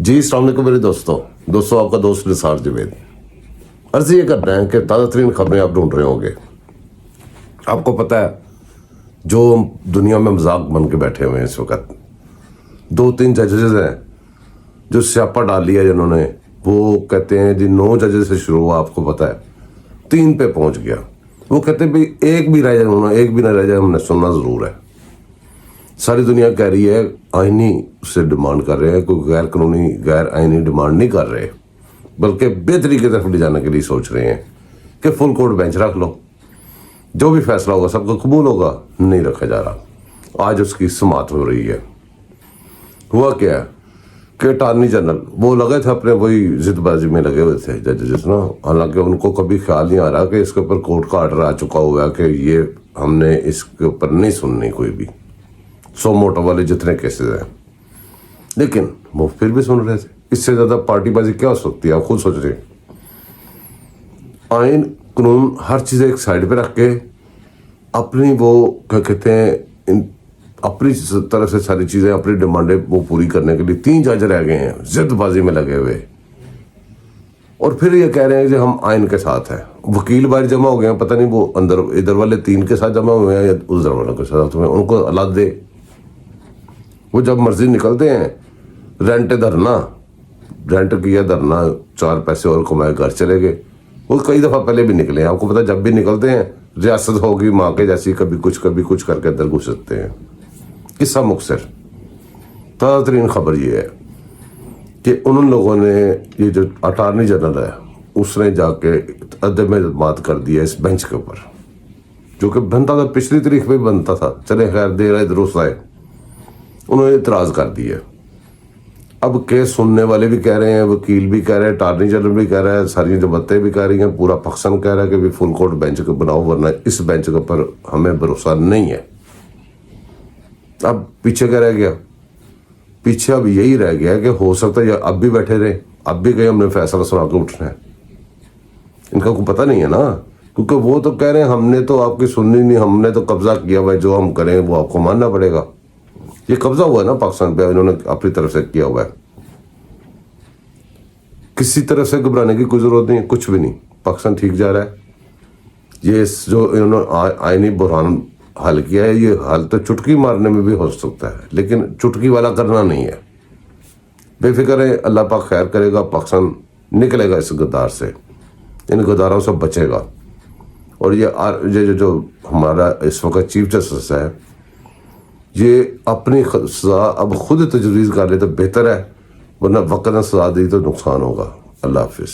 جی السلام علیکم میرے دوستوں آپ کا دوست نثار جوید عرض یہ کر رہے ہیں کہ تازہ ترین خبریں آپ ڈھونڈ رہے ہوں گے. آپ کو پتہ ہے جو دنیا میں مذاق بن کے بیٹھے ہوئے ہیں اس وقت 2-3 ججز ہیں جو سیاپا ڈال لیا جنہوں نے. وہ کہتے ہیں جی 9 ججز سے شروع ہوا, آپ کو پتہ ہے 3 پہ پہنچ گیا. وہ کہتے ہیں بھائی ایک بھی نہ رہ جائے ہم نے سننا ضرور ہے. ساری دنیا کہہ رہی ہے آئینی سے ڈیمانڈ کر رہے ہیں, کوئی غیر قانونی غیر آئینی ڈیمانڈ نہیں کر رہے, بلکہ بہتری کی طرف لے جانے کے لیے سوچ رہے ہیں کہ فل کورٹ بینچ رکھ لو, جو بھی فیصلہ ہوگا سب کو قبول ہوگا. نہیں رکھا جا رہا. آج اس کی سماعت ہو رہی ہے. ہوا کیا ہے کہ اٹارنی جنرل وہ لگے تھے اپنے وہی ضد بازی میں لگے ہوئے تھے ججز نا, حالانکہ ان کو کبھی خیال نہیں آ رہا کہ اس کے اوپر کورٹ کا آرڈر آ چکا ہوا ہے کہ یہ ہم نے اس کے اوپر نہیں سننی کوئی بھی 100 موٹو والے جتنے کیسز ہیں. لیکن وہ پھر بھی سن رہے تھے. اس سے زیادہ پارٹی بازی کیا ہو سکتی ہے, آپ خود سوچ رہے ہیں. آئین قانون ہر چیز ایک سائڈ پہ رکھ کے اپنی وہ کیا کہتے ہیں اپنی طرف سے ساری چیزیں اپنی ڈیمانڈیں وہ پوری کرنے کے لیے 3 جج رہ گئے ہیں ضد بازی میں لگے ہوئے, اور پھر یہ کہہ رہے ہیں کہ ہم آئین کے ساتھ ہیں. وکیل باہر جمع ہو گئے ہیں, پتہ نہیں وہ اندر ادھر والے 3 کے ساتھ جمع ہوئے ہیں یا ادھر والوں کے ساتھ ہوئے ہیں, ان کو اللہ دے. وہ جب مرضی نکلتے ہیں رینٹ دھرنا, رینٹ کیا دھرنا, 4 پیسے اور کمائے گھر چلے گئے. وہ کئی دفعہ پہلے بھی نکلے ہیں, آپ کو پتہ جب بھی نکلتے ہیں ریاست ہوگی ماں کے جیسی, کبھی کچھ کر کے اندر گھس سکتے ہیں. قصہ مختصر تازہ ترین خبر یہ ہے کہ ان لوگوں نے یہ جو اٹارنی جنرل ہے اس نے جا کے عدم اعتماد کر دیا اس بینچ کے اوپر, جو کہ بنتا تھا پچھلی تاریخ میں بنتا تھا. چلے خیر دیر آئے درست آئے, انہوں نے اعتراض کر دیا. اب کیس سننے والے بھی کہہ رہے ہیں, وکیل بھی کہہ رہے ہیں, اٹارنی جنرل بھی کہہ رہا ہے, ساری جماعتیں بھی کہہ رہی ہیں, پورا پاکستان کہہ رہا ہے کہ بھی فل کورٹ بینچ کو بناؤ ورنہ اس بینچ کے اوپر ہمیں بھروسہ نہیں ہے. اب پیچھے کیا رہ گیا؟ پیچھے اب یہی رہ گیا کہ ہو سکتا ہے اب بھی بیٹھے رہے, اب بھی کہیں ہم نے فیصلہ سنا کے اٹھنا ہے. ان کا کوئی پتہ نہیں ہے نا, کیونکہ وہ تو کہہ رہے ہیں ہم نے تو آپ کی سننی نہیں, ہم نے تو قبضہ کیا ہوا ہے, جو ہم کریں وہ آپ کو ماننا پڑے گا. یہ قبضہ ہوا ہے نا پاکستان پہ, انہوں نے اپنی طرف سے کیا ہوا ہے. کسی طرف سے گھبرانے کی کوئی ضرورت نہیں ہے, کچھ بھی نہیں. پاکستان ٹھیک جا رہا ہے. یہ جو انہوں نے آئینی بحران حل کیا ہے, یہ حل تو چٹکی مارنے میں بھی ہو سکتا ہے, لیکن چٹکی والا کرنا نہیں ہے. بے فکر ہے, اللہ پاک خیر کرے گا, پاکستان نکلے گا اس غدار سے, ان غداروں سے بچے گا. اور یہ جو ہمارا اس وقت چیف جسٹس ہے, یہ اپنی سزا اب خود تجویز کر لے تو بہتر ہے, ورنہ وقت نے سزا دی تو نقصان ہوگا. اللہ حافظ.